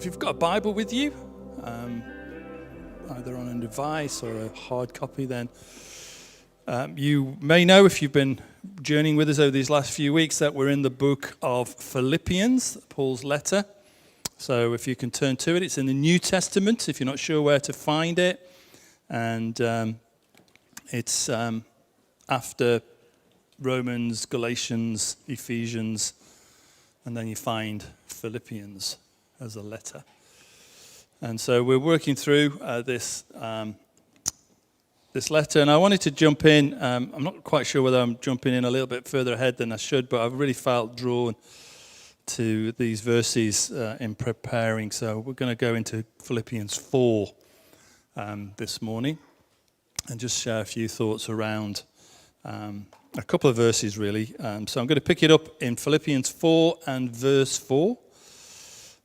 If you've got a Bible with you, either on a device or a hard copy, then you may know, if you've been journeying with us over these last few weeks, that we're in the book of Philippians, Paul's letter. So if you can turn to it, it's in the New Testament, if you're not sure where to find it. And it's after Romans, Galatians, Ephesians, and then you find Philippians as a letter. And so we're working through this letter, and I wanted to jump in. I'm not quite sure whether I'm jumping in a little bit further ahead than I should, but I've really felt drawn to these verses in preparing. So we're going to go into Philippians 4 this morning and just share a few thoughts around a couple of verses, really. So I'm going to pick it up in Philippians 4 and verse 4.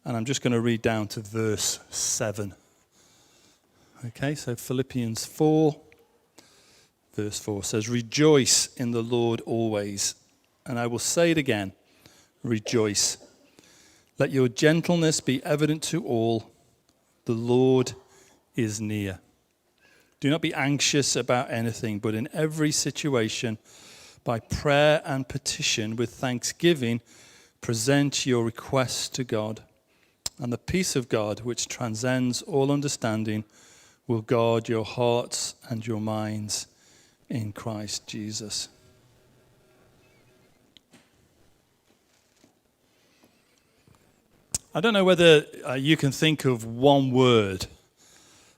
And I'm just going to read down to verse 7. Okay, so Philippians 4, verse 4 says, "Rejoice in the Lord always. And I will say it again, rejoice. Let your gentleness be evident to all. The Lord is near. Do not be anxious about anything, but in every situation, by prayer and petition with thanksgiving, present your requests to God. And the peace of God, which transcends all understanding, will guard your hearts and your minds in Christ Jesus." I don't know whether you can think of one word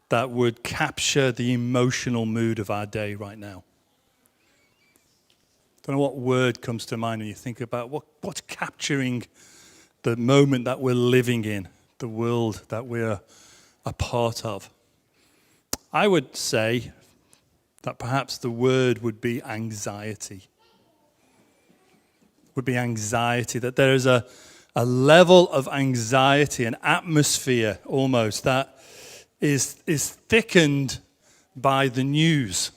that would capture the emotional mood of our day right now. I don't know what word comes to mind when you think about what's capturing the moment that we're living in, the world that we're a part of. I would say that perhaps the word would be anxiety. Would be anxiety, that there is a level of anxiety, an atmosphere almost, that is thickened by the news.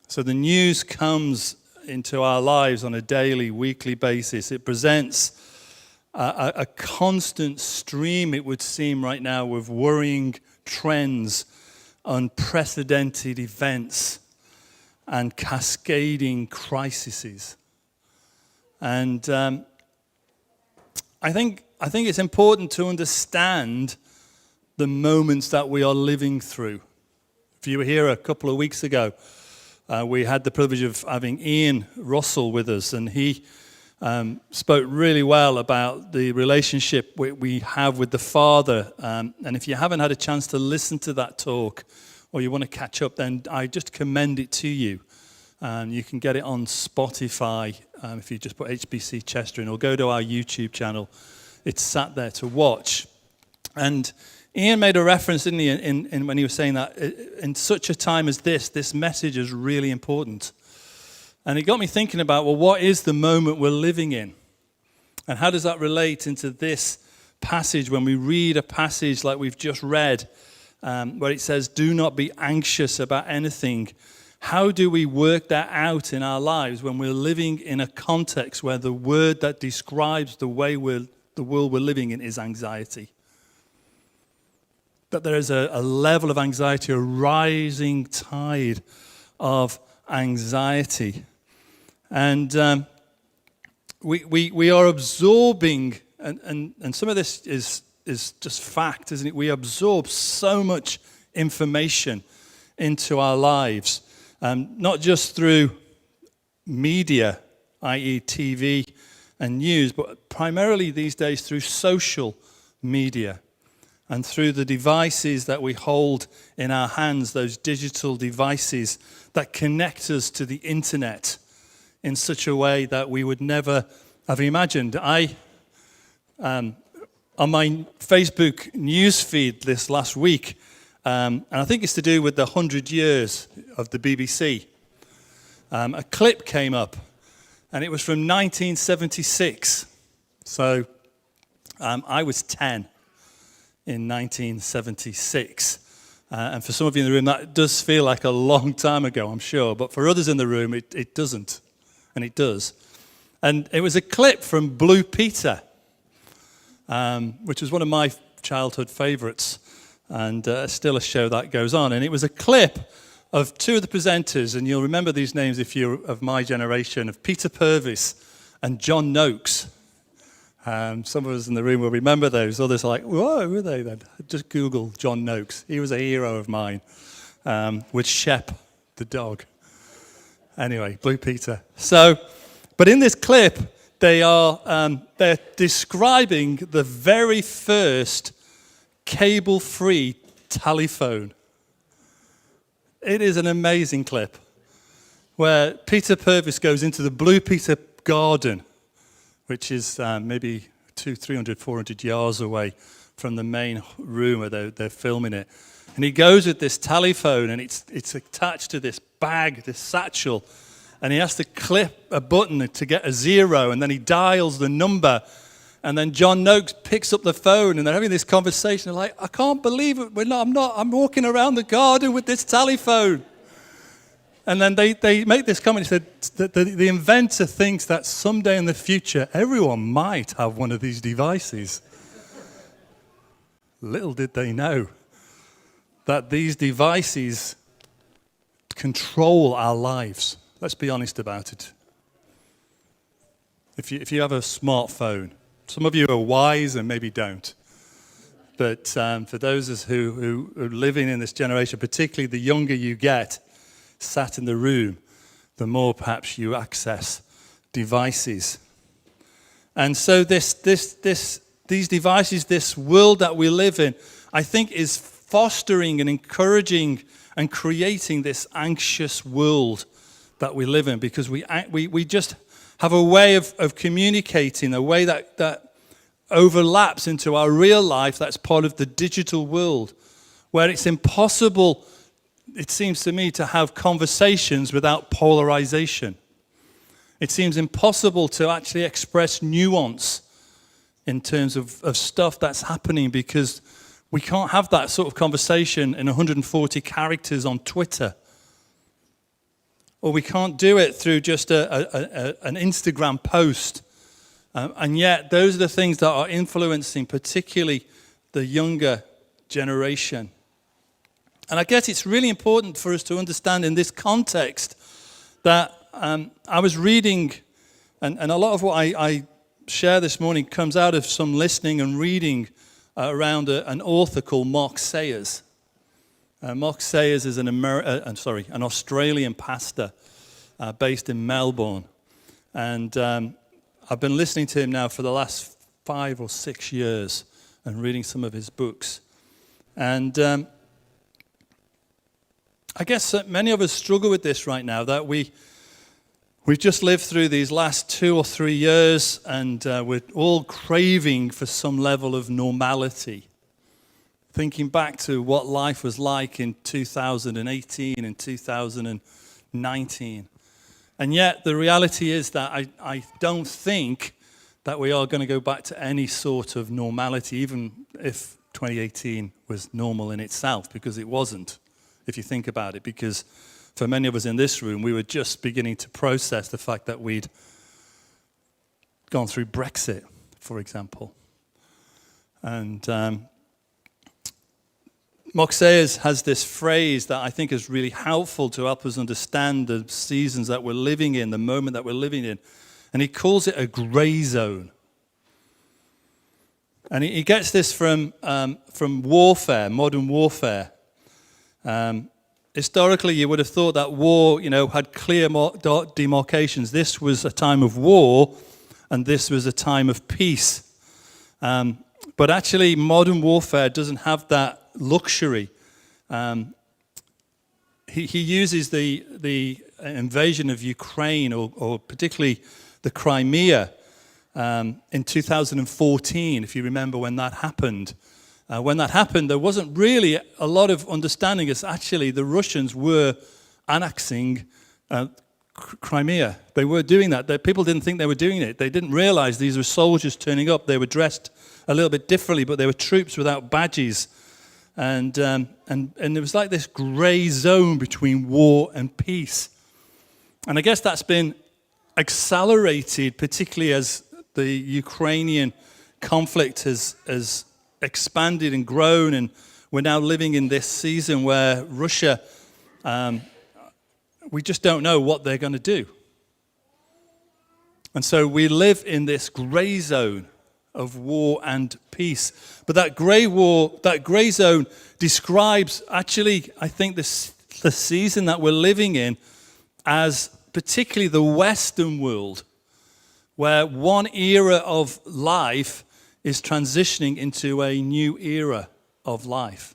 So the news comes into our lives on a daily, weekly basis. It presents a constant stream, it would seem right now, of worrying trends, unprecedented events, and cascading crises. And I think it's important to understand the moments that we are living through. If you were here a couple of weeks ago, we had the privilege of having Ian Russell with us, and he spoke really well about the relationship we have with the Father. And if you haven't had a chance to listen to that talk, or you want to catch up, then I just commend it to you. You can get it on Spotify if you just put HBC Chester in, or go to our YouTube channel. It's sat there to watch. And Ian made a reference, didn't he, in when he was saying that in such a time as this message is really important. And it got me thinking about, well, what is the moment we're living in? And how does that relate into this passage when we read a passage like we've just read, where it says, do not be anxious about anything? How do we work that out in our lives when we're living in a context where the word that describes the world we're living in is anxiety? That there is a level of anxiety, a rising tide of anxiety. And we are absorbing, and some of this is just fact, isn't it? We absorb so much information into our lives, not just through media, i.e. TV and news, but primarily these days through social media and through the devices that we hold in our hands, those digital devices that connect us to the internet in such a way that we would never have imagined. On my Facebook news feed this last week, and I think it's to do with the 100 years of the BBC, a clip came up, and it was from 1976. So I was 10 in 1976. And for some of you in the room, that does feel like a long time ago, I'm sure. But for others in the room, it doesn't. And it does. And it was a clip from Blue Peter. which was one of my childhood favorites, and still a show that goes on. And it was a clip of two of the presenters, and you'll remember these names if you're of my generation, of Peter Purvis and John Noakes. Some of us in the room will remember those. Others are like, whoa, who are they then? Just Google John Noakes. He was a hero of mine, with Shep, the dog. Anyway, Blue Peter. So, but in this clip, they're describing the very first cable-free telephone. It is an amazing clip where Peter Purvis goes into the Blue Peter garden, which is maybe 200, 300, 400 yards away from the main room where they're filming it. And he goes with this telephone, and it's attached to this bag, this satchel, and he has to clip a button to get a 0, and then he dials the number, and then John Noakes picks up the phone, and they're having this conversation. They're like, I can't believe it. I'm walking around the garden with this telephone. And then they make this comment. He said that the inventor thinks that someday in the future, everyone might have one of these devices. Little did they know that these devices control our lives. Let's be honest about it. If you have a smartphone, some of you are wise and maybe don't. But for those of us who are living in this generation, particularly the younger you get, sat in the room, the more perhaps you access devices. And so these devices, this world that we live in, I think is fostering and encouraging and creating this anxious world that we live in, because we just have a way of communicating, a way that overlaps into our real life that's part of the digital world, where it's impossible, it seems to me, to have conversations without polarization. It seems impossible to actually express nuance in terms of stuff that's happening, because we can't have that sort of conversation in 140 characters on Twitter. Or we can't do it through just an Instagram post. And yet, those are the things that are influencing particularly the younger generation. And I guess it's really important for us to understand in this context that I was reading, and a lot of what I share this morning comes out of some listening and reading around an author called Mark Sayers. Mark Sayers is an Australian pastor based in Melbourne. And I've been listening to him now for the last 5 or 6 years and reading some of his books. And I guess that many of us struggle with this right now, that we've just lived through these last 2 or 3 years, and we're all craving for some level of normality. Thinking back to what life was like in 2018 and 2019. And yet the reality is that I don't think that we are going to go back to any sort of normality, even if 2018 was normal in itself, because it wasn't, if you think about it. Because for many of us in this room, we were just beginning to process the fact that we'd gone through Brexit, for example. And Mark Sayers has this phrase that I think is really helpful to help us understand the seasons that we're living in, the moment that we're living in. And he calls it a gray zone. And he gets this from warfare, modern warfare. Historically, you would have thought that war, had clear demarcations. This was a time of war, and this was a time of peace. But actually, modern warfare doesn't have that luxury. He uses the invasion of Ukraine, or particularly the Crimea, in 2014, if you remember when that happened. When that happened, there wasn't really a lot of understanding as actually the Russians were annexing Crimea. They were doing that. People didn't think they were doing it. They didn't realize these were soldiers turning up. They were dressed a little bit differently, but they were troops without badges. And there was like this gray zone between war and peace. And I guess that's been accelerated, particularly as the Ukrainian conflict has expanded and grown, and we're now living in this season where Russia, we just don't know what they're going to do. And so we live in this gray zone of war and peace. But that gray zone describes actually, I think, the season that we're living in as particularly the Western world, where one era of life is transitioning into a new era of life.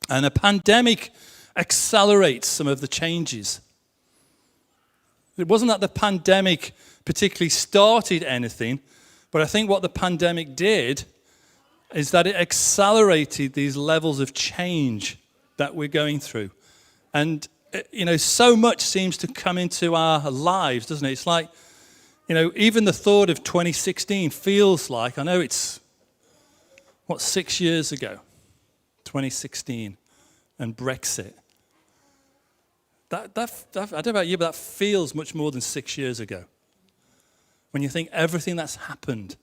And a pandemic accelerates some of the changes. It wasn't that the pandemic particularly started anything, but I think what the pandemic did is that it accelerated these levels of change that we're going through. And, so much seems to come into our lives, doesn't it? It's like, even the thought of 2016 feels like, I know it's, 6 years ago? 2016 and Brexit. That I don't know about you, but that feels much more than 6 years ago. When you think everything that's happened,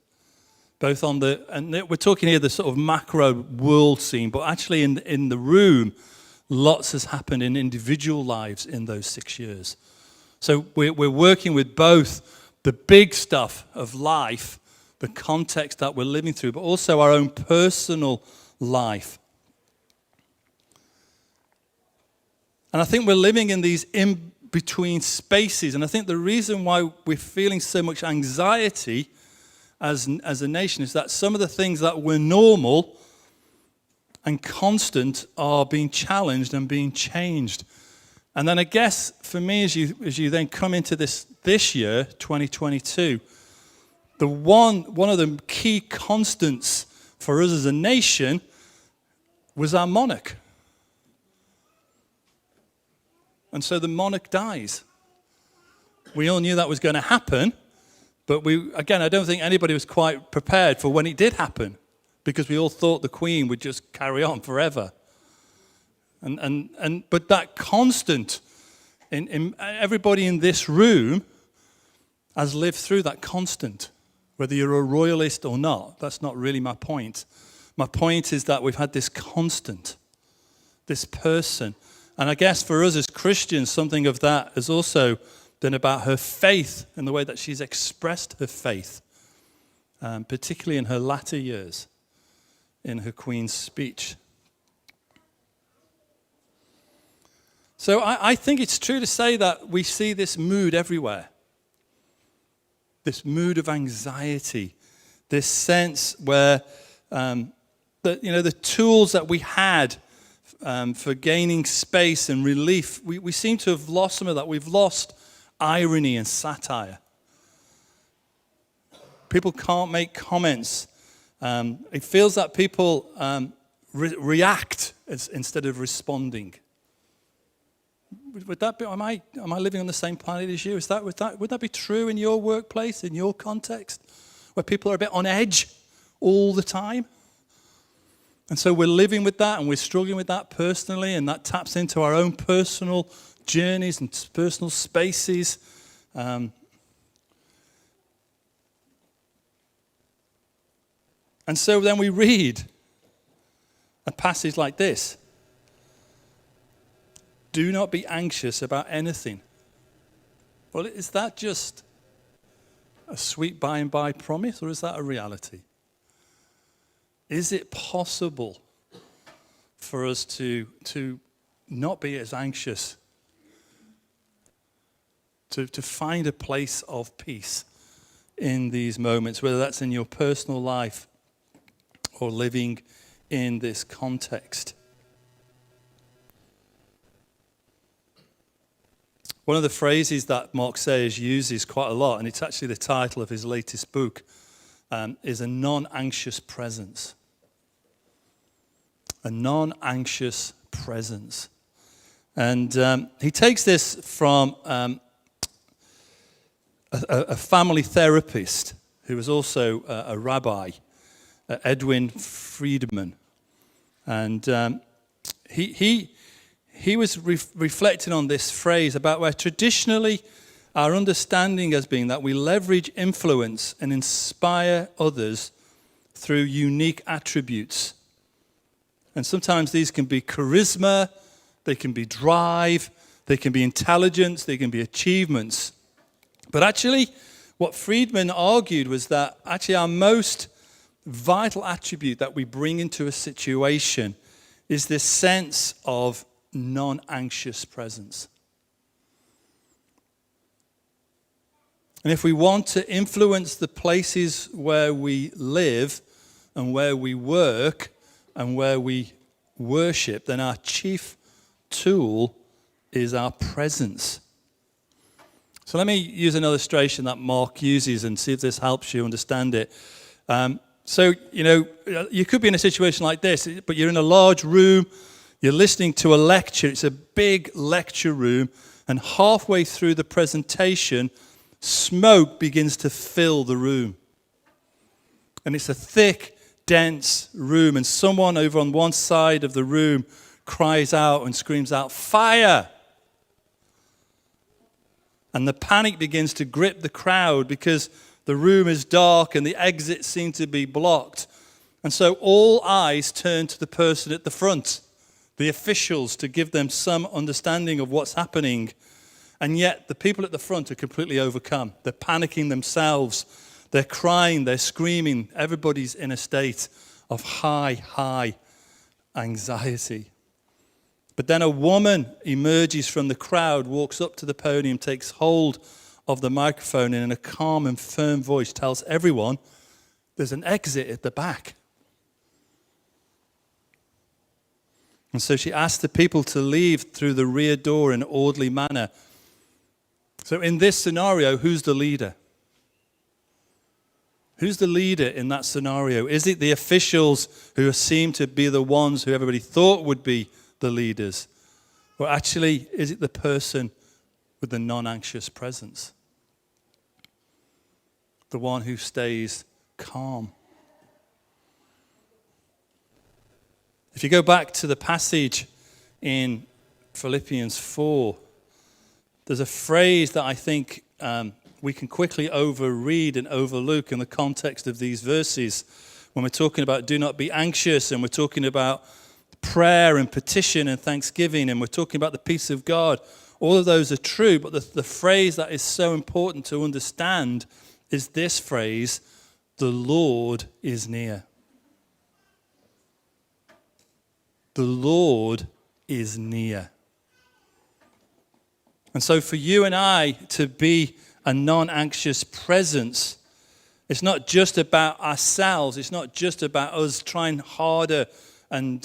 both on and we're talking here the sort of macro world scene, but actually in the room, lots has happened in individual lives in those 6 years. So we're working with both the big stuff of life, the context that we're living through, but also our own personal life. And I think we're living in these in-between spaces. And I think the reason why we're feeling so much anxiety as a nation is that some of the things that were normal and constant are being challenged and being changed. And then I guess for me, as you then come into this year, 2022, one of the key constants for us as a nation was our monarch. And so the monarch dies. We all knew that was going to happen, but I don't think anybody was quite prepared for when it did happen, because we all thought the Queen would just carry on forever. But that constant, in everybody in this room has lived through that constant, whether you're a royalist or not. That's not really my point. My point is that we've had this constant, this person. And I guess for us as Christians, something of that has also been about her faith and the way that she's expressed her faith, particularly in her latter years, in her Queen's speech. So I think it's true to say that we see this mood everywhere, this mood of anxiety, this sense where the tools that we had for gaining space and relief, we seem to have lost some of that. We've lost irony and satire. People can't make comments. It feels that people react instead of responding. Would that be? Am I living on the same planet as you? Would that be true in your workplace, in your context, where people are a bit on edge all the time? And so we're living with that, and we're struggling with that personally, and that taps into our own personal journeys and personal spaces. And so then we read a passage like this. Do not be anxious about anything. Well, is that just a sweet by and by promise, or is that a reality? Is it possible for us to not be as anxious, to find a place of peace in these moments, whether that's in your personal life or living in this context? One of the phrases that Mark Sayers uses quite a lot, and it's actually the title of his latest book, is a non-anxious presence. A non-anxious presence. And he takes this from a family therapist who was also a rabbi, Edwin Friedman. And he was reflecting on this phrase about where traditionally our understanding has been that we leverage influence and inspire others through unique attributes. And sometimes these can be charisma, they can be drive, they can be intelligence, they can be achievements. But actually, what Friedman argued was that actually our most vital attribute that we bring into a situation is this sense of non-anxious presence. And if we want to influence the places where we live and where we work and where we worship, then our chief tool is our presence. So let me use an illustration that Mark uses and see if this helps you understand it. So, you could be in a situation like this, but you're in a large room, you're listening to a lecture, it's a big lecture room, and halfway through the presentation, smoke begins to fill the room. And it's a thick, dense room, and someone over on one side of the room cries out and screams out, "Fire!" And the panic begins to grip the crowd because the room is dark and the exits seem to be blocked. And so all eyes turn to the person at the front, the officials, to give them some understanding of what's happening. And yet the people at the front are completely overcome. They're panicking themselves. They're crying. They're screaming. Everybody's in a state of high anxiety. But then a woman emerges from the crowd, walks up to the podium, takes hold of the microphone, and in a calm and firm voice tells everyone there's an exit at the back. And so she asks the people to leave through the rear door in an orderly manner. So in this scenario, who's the leader? Who's the leader in that scenario? Is it the officials who seem to be the ones who everybody thought would be the leaders? Or actually, is it the person with the non-anxious presence? The one who stays calm. If you go back to the passage in Philippians 4, there's a phrase that I think we can quickly overread and overlook in the context of these verses. When we're talking about do not be anxious, and we're talking about prayer and petition and thanksgiving, and we're talking about the peace of God. All of those are true, but the phrase that is so important to understand is this phrase, the Lord is near. The Lord is near. And so for you and I to be a non-anxious presence, it's not just about ourselves. It's not just about us trying harder and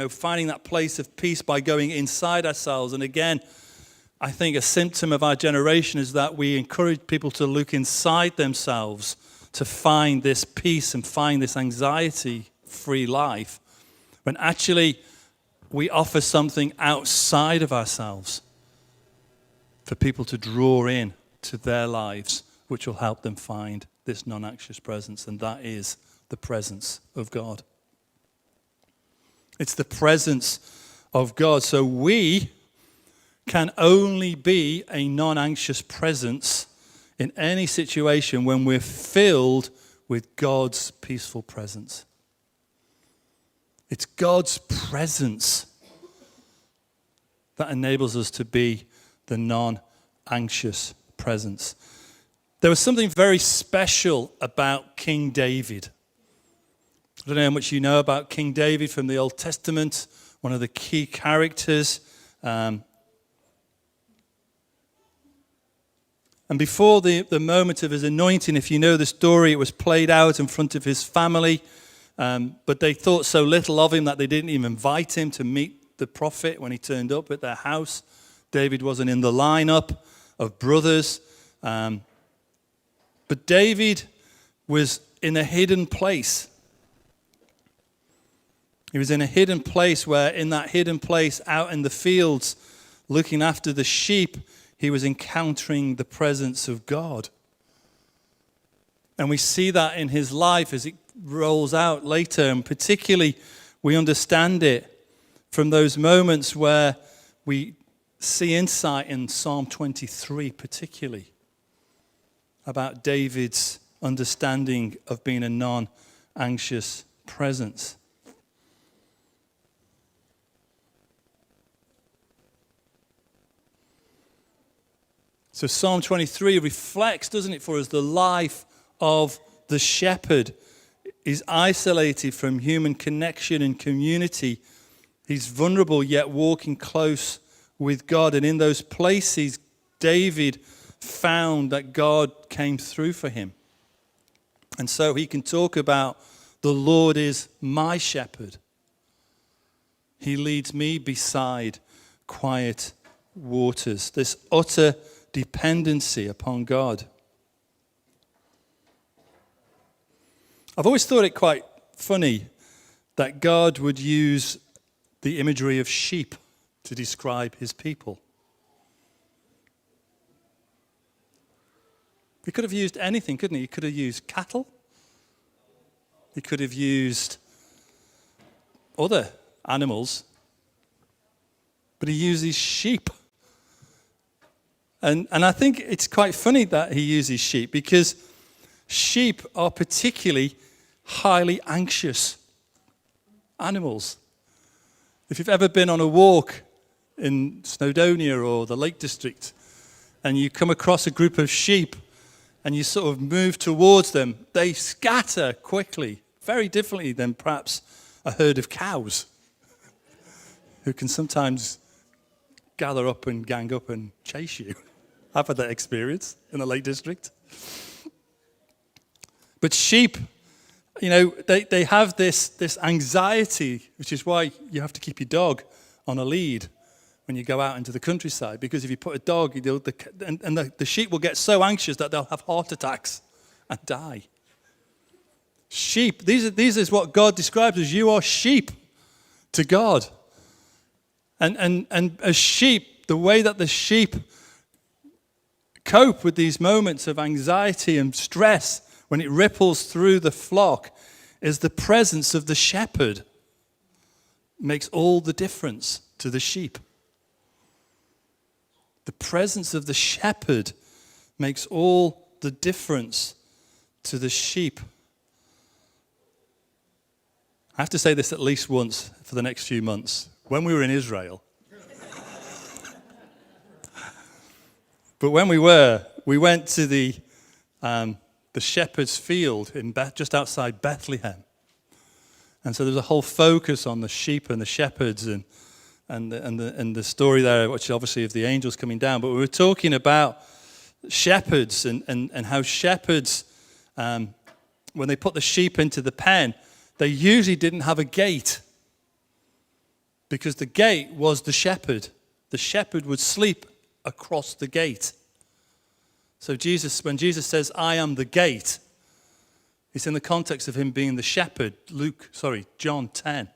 finding that place of peace by going inside ourselves. And again, I think a symptom of our generation is that we encourage people to look inside themselves to find this peace and find this anxiety-free life, when actually we offer something outside of ourselves for people to draw in to their lives, which will help them find this non-anxious presence, and that is the presence of God. It's the presence of God. So we can only be a non-anxious presence in any situation when we're filled with God's peaceful presence. It's God's presence that enables us to be the non-anxious presence. There was something very special about King David. I don't know how much you know about King David from the Old Testament, one of the key characters. And before the moment of his anointing, if you know the story, it was played out in front of his family. But they thought so little of him that they didn't even invite him to meet the prophet when he turned up at their house. David wasn't in the lineup of brothers. But David was in a hidden place. He was in a hidden place where, in that hidden place out in the fields, looking after the sheep, he was encountering the presence of God. And we see that in his life as it rolls out later, and particularly we understand it from those moments where we see insight in Psalm 23 particularly about David's understanding of being a non-anxious presence. So Psalm 23 reflects, doesn't it, for us, the life of the shepherd. He's isolated from human connection and community. He's vulnerable yet walking close with God. And in those places, David found that God came through for him. And so he can talk about the Lord is my shepherd. He leads me beside quiet waters. This utter dependency upon God. I've always thought it quite funny that God would use the imagery of sheep to describe his people. He could have used anything, couldn't he? He could have used cattle. He could have used other animals. But he uses sheep. And I think it's quite funny that he uses sheep, because sheep are particularly highly anxious animals. If you've ever been on a walk in Snowdonia or the Lake District and you come across a group of sheep and you sort of move towards them, they scatter quickly, very differently than perhaps a herd of cows who can sometimes gather up and gang up and chase you. I've had that experience in the Lake District. But sheep, you know, they have this anxiety, which is why you have to keep your dog on a lead when you go out into the countryside. Because if you put a dog, the sheep will get so anxious that they'll have heart attacks and die. Sheep, these is what God describes as you are sheep to God. And as sheep, the way that the sheep cope with these moments of anxiety and stress when it ripples through the flock is the presence of the shepherd. It makes all the difference to the sheep. The presence of the shepherd makes all the difference to the sheep. I have to say this at least once for the next few months. When we were in Israel, but when we went to the shepherd's field just outside Bethlehem. And so there's a whole focus on the sheep and the shepherds and the story there, which is obviously of the angels coming down. But we were talking about shepherds and how shepherds, when they put the sheep into the pen, they usually didn't have a gate, because the gate was the shepherd. The shepherd would sleep across the gate. So when Jesus says, I am the gate, it's in the context of him being the shepherd. John 10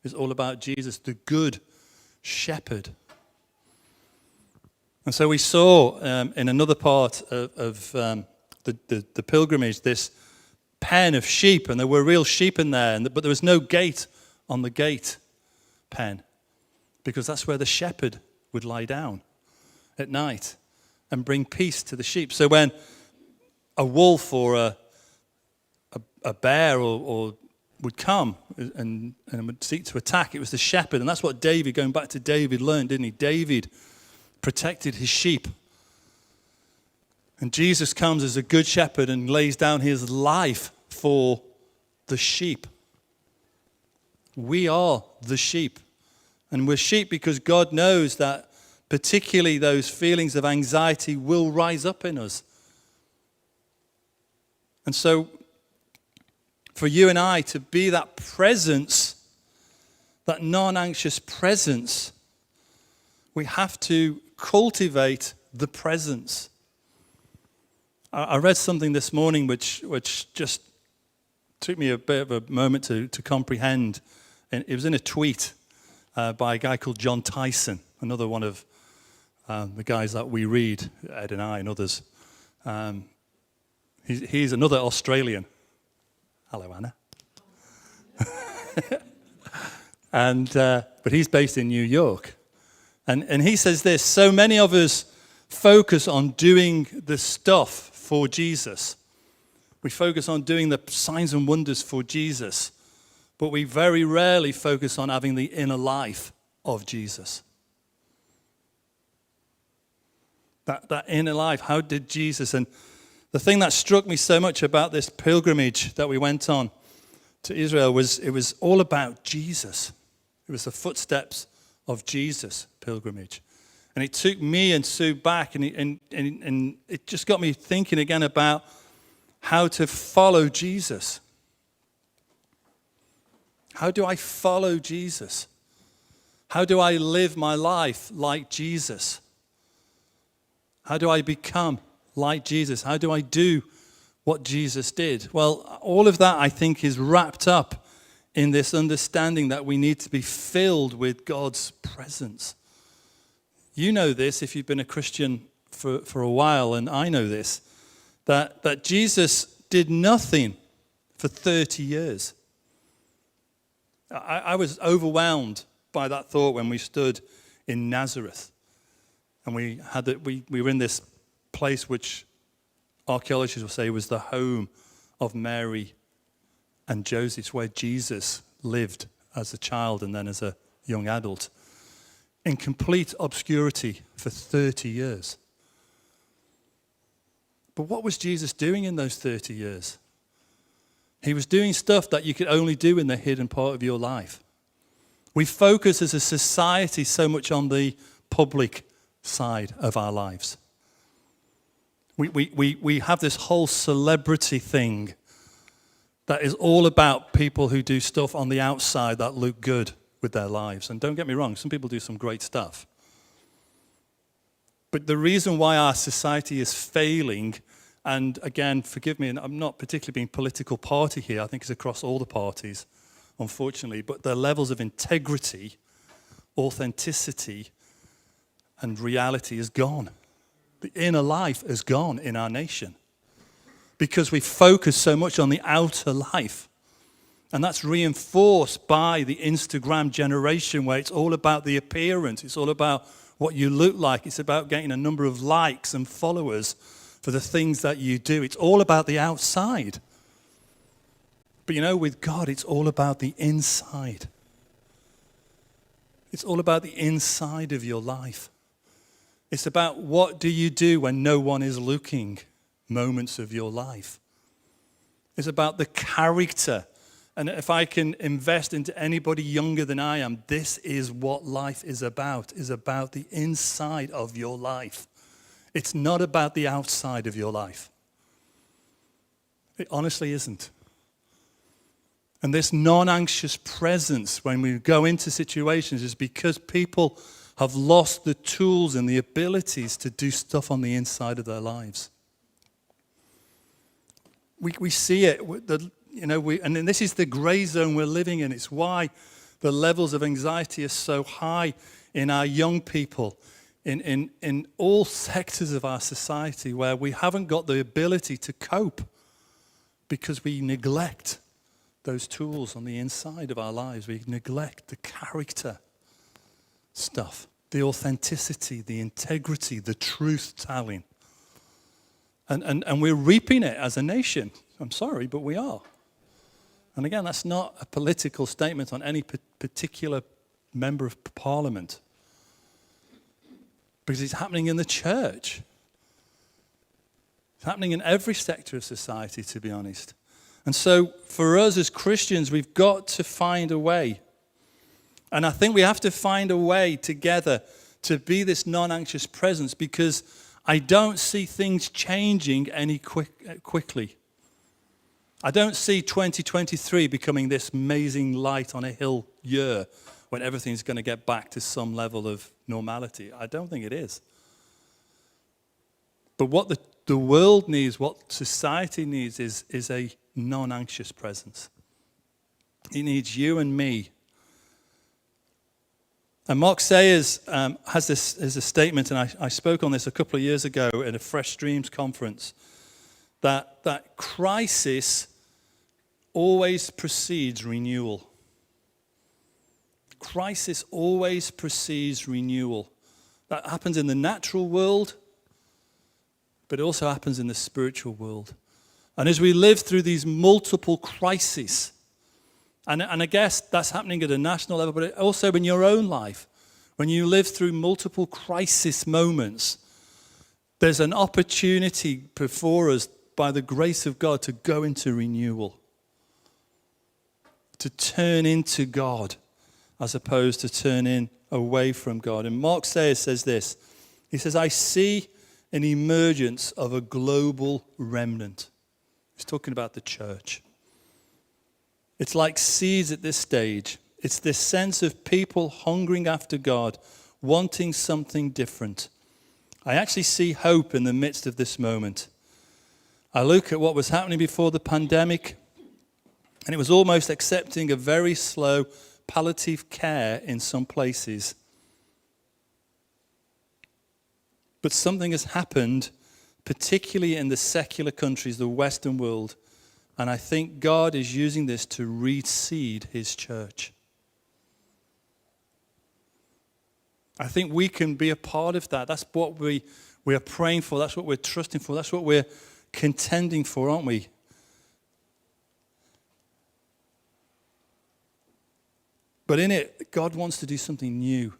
is all about Jesus, the good shepherd. And so we saw in another part of the pilgrimage this pen of sheep, and there were real sheep in there, but there was no gate on the gate pen, because that's where the shepherd would lie down at night and bring peace to the sheep. So when a wolf or a bear or would come and would seek to attack, it was the shepherd. And that's what David, going back to David, learned, didn't he? David protected his sheep. And Jesus comes as a good shepherd and lays down his life for the sheep. We are the sheep. And we're sheep because God knows that particularly those feelings of anxiety will rise up in us. And so for you and I to be that presence, that non-anxious presence, we have to cultivate the presence. I read something this morning which just took me a bit of a moment to comprehend. And it was in a tweet by a guy called John Tyson, another one of the guys that we read, Ed and I and others. He's another Australian. Hello, Anna. But he's based in New York. And he says this: so many of us focus on doing the stuff for Jesus, We focus on doing the signs and wonders for Jesus, but we very rarely focus on having the inner life of Jesus. That inner life, how did Jesus, and the thing that struck me so much about this pilgrimage that we went on to Israel was it was all about Jesus. It was the footsteps of Jesus pilgrimage. And it took me and Sue back, and it just got me thinking again about how to follow Jesus. How do I follow Jesus? How do I live my life like Jesus? How do I become like Jesus? How do I do what Jesus did? Well, all of that, I think, is wrapped up in this understanding that we need to be filled with God's presence. You know this if you've been a Christian for a while, and I know this, that Jesus did nothing for 30 years. I was overwhelmed by that thought when we stood in Nazareth, and we were in this place which archaeologists will say was the home of Mary and Joseph, where Jesus lived as a child and then as a young adult, in complete obscurity for 30 years. But what was Jesus doing in those 30 years? He was doing stuff that you could only do in the hidden part of your life. We focus as a society so much on the public side of our lives. We have this whole celebrity thing that is all about people who do stuff on the outside that look good with their lives. And don't get me wrong, some people do some great stuff. But the reason why our society is failing, and again, forgive me, and I'm not particularly being political party here, I think it's across all the parties, unfortunately, but the levels of integrity, authenticity, and reality is gone. The inner life is gone in our nation because we focus so much on the outer life. And that's reinforced by the Instagram generation, where it's all about the appearance. It's all about what you look like. It's about getting a number of likes and followers for the things that you do. It's all about the outside. But you know, with God, it's all about the inside. It's all about the inside of your life. It's about what do you do when no one is looking, moments of your life. It's about the character. And if I can invest into anybody younger than I am, this is what life is about the inside of your life. It's not about the outside of your life. It honestly isn't. And this non-anxious presence when we go into situations is because people have lost the tools and the abilities to do stuff on the inside of their lives. We see it, and then this is the gray zone we're living in. It's why the levels of anxiety are so high in our young people, in all sectors of our society, where we haven't got the ability to cope because we neglect those tools on the inside of our lives. We neglect the character stuff, the authenticity, the integrity, the truth-telling. And we're reaping it as a nation. I'm sorry, but we are. And again, that's not a political statement on any particular member of parliament, because it's happening in the church. It's happening in every sector of society, to be honest. And so for us as Christians, we've got to find a way. And I think we have to find a way together to be this non-anxious presence, because I don't see things changing any quickly. I don't see 2023 becoming this amazing light on a hill year when everything's going to get back to some level of normality. I don't think it is. But what the world needs, what society needs, is a non-anxious presence. It needs you and me. And Mark Sayers has this as a statement, and I spoke on this a couple of years ago at a Fresh Streams conference, that crisis always precedes renewal. Crisis always precedes renewal. That happens in the natural world, but it also happens in the spiritual world. And as we live through these multiple crises, and I guess that's happening at a national level, but also in your own life, when you live through multiple crisis moments, there's an opportunity before us by the grace of God to go into renewal, to turn into God as opposed to turning away from God. And Mark Sayers says this. He says, I see an emergence of a global remnant. He's talking about the church. It's like seeds at this stage. It's this sense of people hungering after God, wanting something different. I actually see hope in the midst of this moment. I look at what was happening before the pandemic, and it was almost accepting a very slow palliative care in some places. But something has happened, particularly in the secular countries, the Western world, and I think God is using this to reseed his church. I think we can be a part of that. That's what we are praying for. That's what we're trusting for. That's what we're contending for, aren't we? But in it, God wants to do something new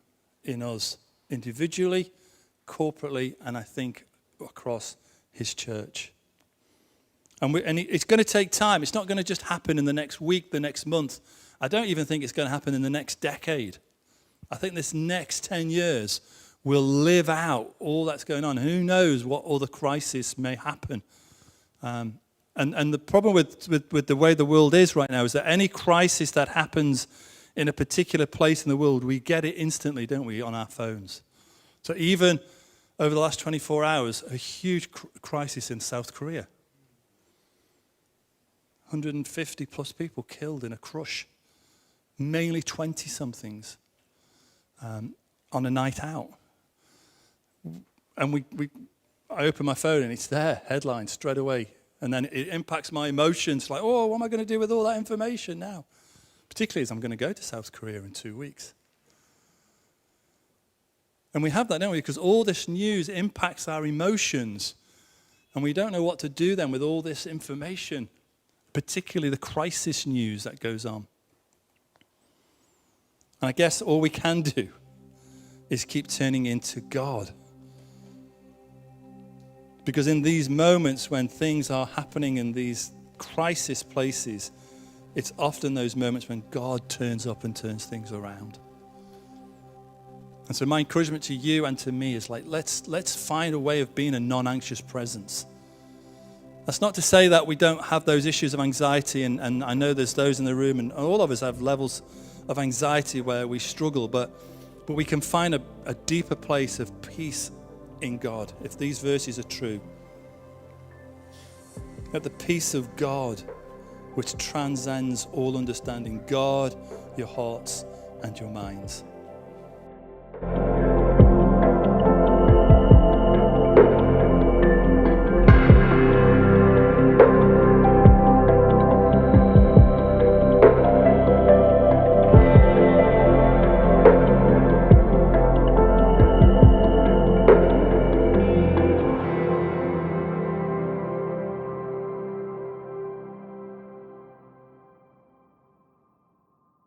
in us, individually, corporately, and I think across his church. And it's going to take time. It's not going to just happen in the next week, the next month. I don't even think it's going to happen in the next decade. I think this next 10 years will live out all that's going on. Who knows what other crisis may happen. And the problem with the way the world is right now is that any crisis that happens in a particular place in the world, we get it instantly, don't we, on our phones. So even over the last 24 hours, a huge crisis in South Korea. 150 plus people killed in a crush, mainly 20-somethings on a night out. And I open my phone and it's there, headline straight away. And then it impacts my emotions, like, oh, what am I going to do with all that information now? Particularly as I'm going to go to South Korea in 2 weeks. And we have that, don't we? Because all this news impacts our emotions. And we don't know what to do then with all this information, particularly the crisis news that goes on. And I guess all we can do is keep turning into God. Because in these moments when things are happening in these crisis places, it's often those moments when God turns up and turns things around. And so my encouragement to you and to me is like, let's find a way of being a non-anxious presence. That's not to say that we don't have those issues of anxiety, and I know there's those in the room, and all of us have levels of anxiety where we struggle, but we can find a deeper place of peace in God, if these verses are true. That the peace of God, which transcends all understanding, guard your hearts and your minds.